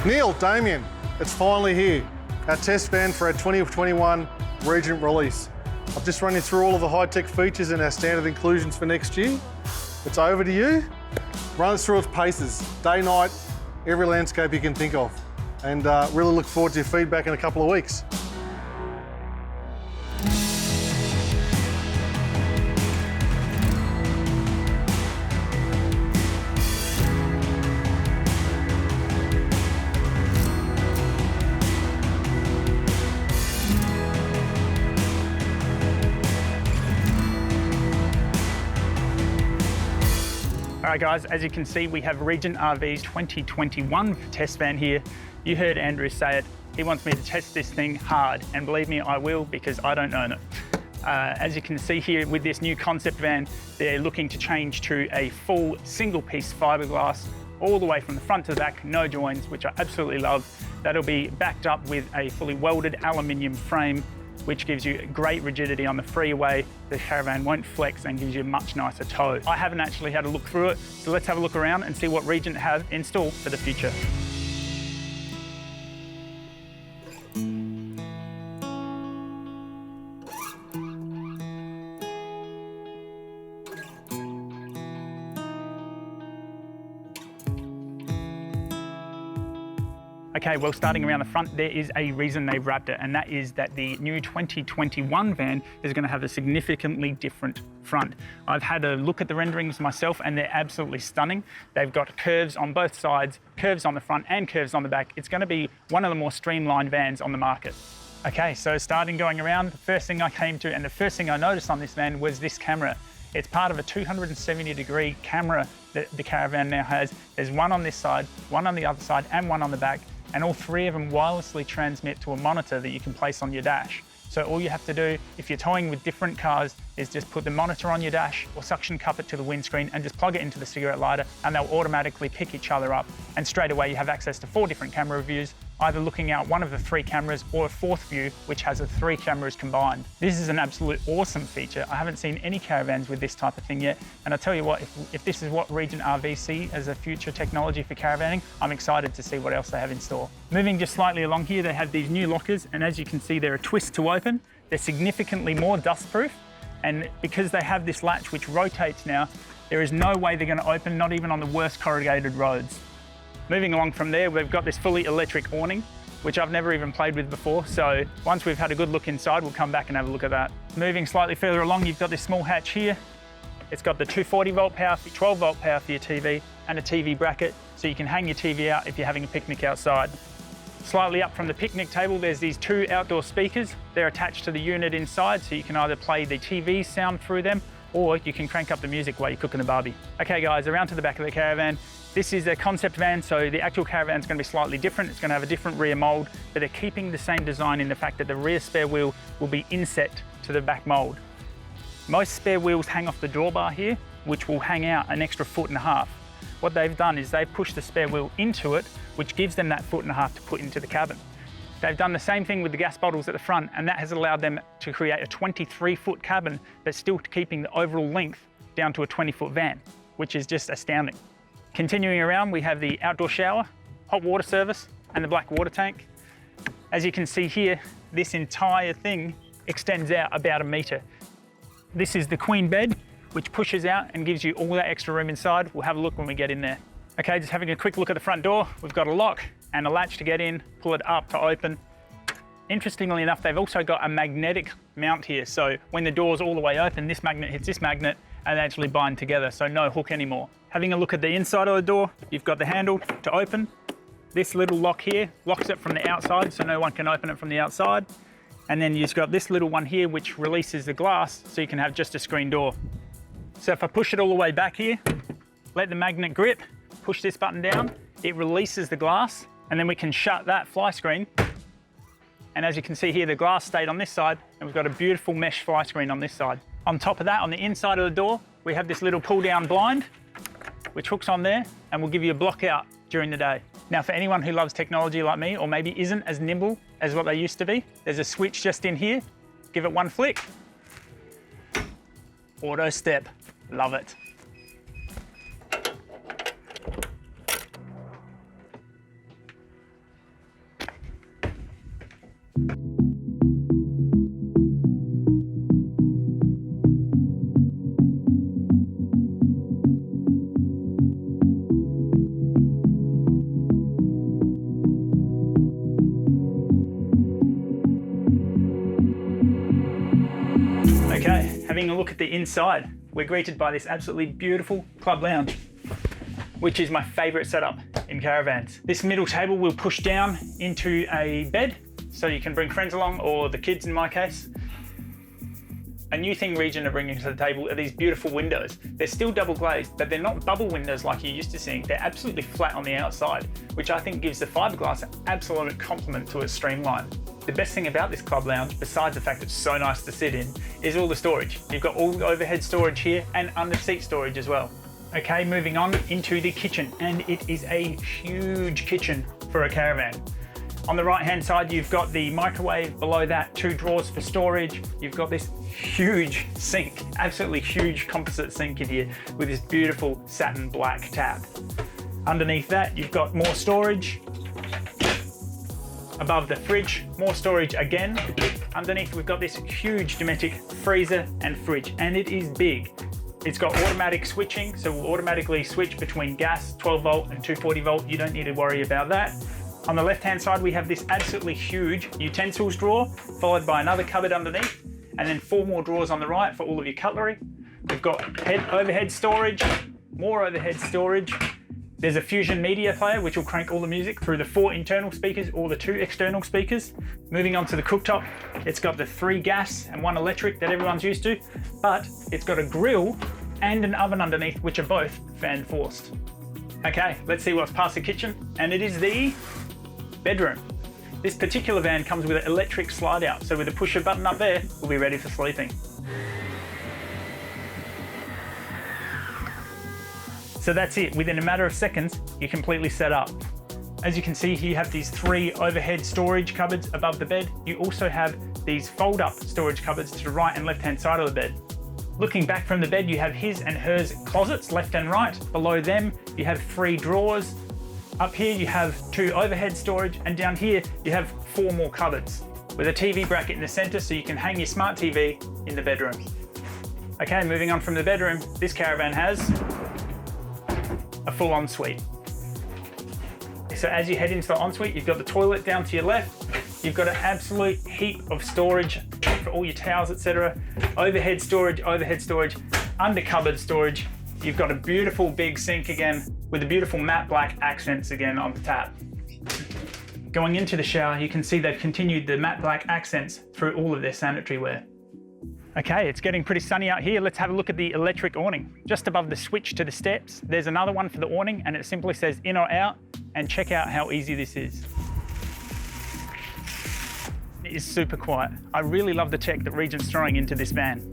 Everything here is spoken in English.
Neil, Damian, it's finally here. Our test van for our 2021 Regent release. I've just run you through all of the high-tech features and our standard inclusions for next year. It's over to you. Run us through its paces, day, night, every landscape you can think of. And really look forward to your feedback in a couple of weeks. All right guys, as you can see, we have Regent RV's 2021 test van here. You heard Andrew say it. He wants me to test this thing hard, and believe me, I will, because I don't own it. As you can see here with this new concept van, they're looking to change to a full single-piece fiberglass all the way from the front to the back, no joins, which I absolutely love. That'll be backed up with a fully welded aluminium frame, which gives you great rigidity on the freeway. The Caravan won't flex and gives you a much nicer tow. I haven't actually had a look through it, so let's have a look around and see what Regent have in store for the future. Okay, well, starting around the front, there is a reason they've wrapped it, and that is that the new 2021 van is going to have a significantly different front. I've had a look at the renderings myself, and they're absolutely stunning. They've got curves on both sides, curves on the front and curves on the back. It's going to be one of the more streamlined vans on the market. Okay, so starting going around, the first thing I came to and the first thing I noticed on this van was this camera. It's part of a 270-degree camera that the Caravan now has. There's one on this side, one on the other side, and one on the back. And all three of them wirelessly transmit to a monitor that you can place on your dash. So all you have to do, if you're towing with different cars, is just put the monitor on your dash or suction cup it to the windscreen and just plug it into the cigarette lighter, and they'll automatically pick each other up. And straight away you have access to 4 different camera views, either looking out one of the 3 cameras or a 4th view, which has the 3 cameras combined. This is an absolute awesome feature. I haven't seen any Caravans with this type of thing yet. And I tell you what, if this is what Regent RV see as a future technology for caravanning, I'm excited to see what else they have in store. Moving just slightly along here, they have these new lockers, and as you can see, they're a twist to open. They're significantly more dustproof, and because they have this latch which rotates now, there is no way they're going to open, not even on the worst corrugated roads. Moving along from there, we've got this fully electric awning, which I've never even played with before. So once we've had a good look inside, we'll come back and have a look at that. Moving slightly further along, you've got this small hatch here. It's got the 240-volt power, 12-volt power for your TV, and a TV bracket, so you can hang your TV out if you're having a picnic outside. Slightly up from the picnic table, there's these 2 outdoor speakers. They're attached to the unit inside, so you can either play the TV sound through them, or you can crank up the music while you're cooking a barbie. Okay guys, around to the back of the Caravan. This is their concept van, so the actual Caravan is going to be slightly different. It's going to have a different rear mould, but they're keeping the same design in the fact that the rear spare wheel will be inset to the back mould. Most spare wheels hang off the drawbar here, which will hang out an extra 1.5 feet. What they've done is they've pushed the spare wheel into it, which gives them that 1.5 feet to put into the cabin. They've done the same thing with the gas bottles at the front, and that has allowed them to create a 23-foot cabin, but still keeping the overall length down to a 20-foot van, which is just astounding. Continuing around, we have the outdoor shower, hot water service, and the black water tank. As you can see here, this entire thing extends out about 1 metre. This is the queen bed, which pushes out and gives you all that extra room inside. We'll have a look when we get in there. Okay, just having a quick look at the front door. We've got a lock and a latch to get in, pull it up to open. Interestingly enough, they've also got a magnetic mount here. So when the door's all the way open, this magnet hits this magnet and they actually bind together, so no hook anymore. Having a look at the inside of the door, you've got the handle to open. This little lock here locks it from the outside, so no one can open it from the outside. And then you've got this little one here, which releases the glass, so you can have just a screen door. So if I push it all the way back here, let the magnet grip, push this button down, it releases the glass, and then we can shut that fly screen. And as you can see here, the glass stayed on this side, and we've got a beautiful mesh fly screen on this side. On top of that, on the inside of the door, we have this little pull-down blind, which hooks on there, and will give you a block out during the day. Now, for anyone who loves technology like me, or maybe isn't as nimble as what they used to be, there's a switch just in here. Give it one flick. Auto step, love it. Okay, having a look at the inside, we're greeted by this absolutely beautiful club lounge, which is my favourite setup in caravans. This middle table will push down into a bed, so you can bring friends along, or the kids in my case. A new thing Regent are bringing to the table are these beautiful windows. They're still double glazed, but they're not bubble windows like you're used to seeing. They're absolutely flat on the outside, which I think gives the fiberglass an absolute complement to its streamline. The best thing about this club lounge, besides the fact it's so nice to sit in, is all the storage. You've got all the overhead storage here and under seat storage as well. Okay, moving on into the kitchen, and it is a huge kitchen for a caravan. On the right hand side, you've got the microwave, below that 2 drawers for storage. You've got this huge sink, absolutely huge composite sink in here with this beautiful satin black tap. Underneath that, you've got more storage. Above the fridge, more storage again. Underneath, we've got this huge Dometic freezer and fridge, and it is big. It's got automatic switching, so we'll automatically switch between gas, 12 volt and 240 volt. You don't need to worry about that. On the left-hand side, we have this absolutely huge utensils drawer, followed by another cupboard underneath, and then 4 more drawers on the right for all of your cutlery. We've got overhead storage, more overhead storage. There's a Fusion media player, which will crank all the music through the 4 internal speakers or the 2 external speakers. Moving on to the cooktop, it's got the 3 gas and 1 electric that everyone's used to, but it's got a grill and an oven underneath, which are both fan forced. Okay, let's see what's past the kitchen, and it is the bedroom. This particular van comes with an electric slide out, so with a push of button up there, we'll be ready for sleeping. So that's it. Within a matter of seconds, you're completely set up. As you can see here, you have these 3 overhead storage cupboards above the bed. You also have these fold-up storage cupboards to the right and left-hand side of the bed. Looking back from the bed, you have his and hers closets, left and right. Below them, you have 3 drawers. Up here, you have 2 overhead storage, and down here, you have 4 more cupboards with a TV bracket in the center so you can hang your smart TV in the bedroom. Okay, moving on from the bedroom, this caravan has a full ensuite. So as you head into the ensuite, you've got the toilet down to your left. You've got an absolute heap of storage for all your towels, etc. Overhead storage, under cupboard storage. You've got a beautiful big sink again with the beautiful matte black accents again on the tap. Going into the shower, you can see they've continued the matte black accents through all of their sanitary ware. Okay, it's getting pretty sunny out here. Let's have a look at the electric awning. Just above the switch to the steps, there's another one for the awning, and it simply says in or out, and check out how easy this is. It is super quiet. I really love the tech that Regent's throwing into this van.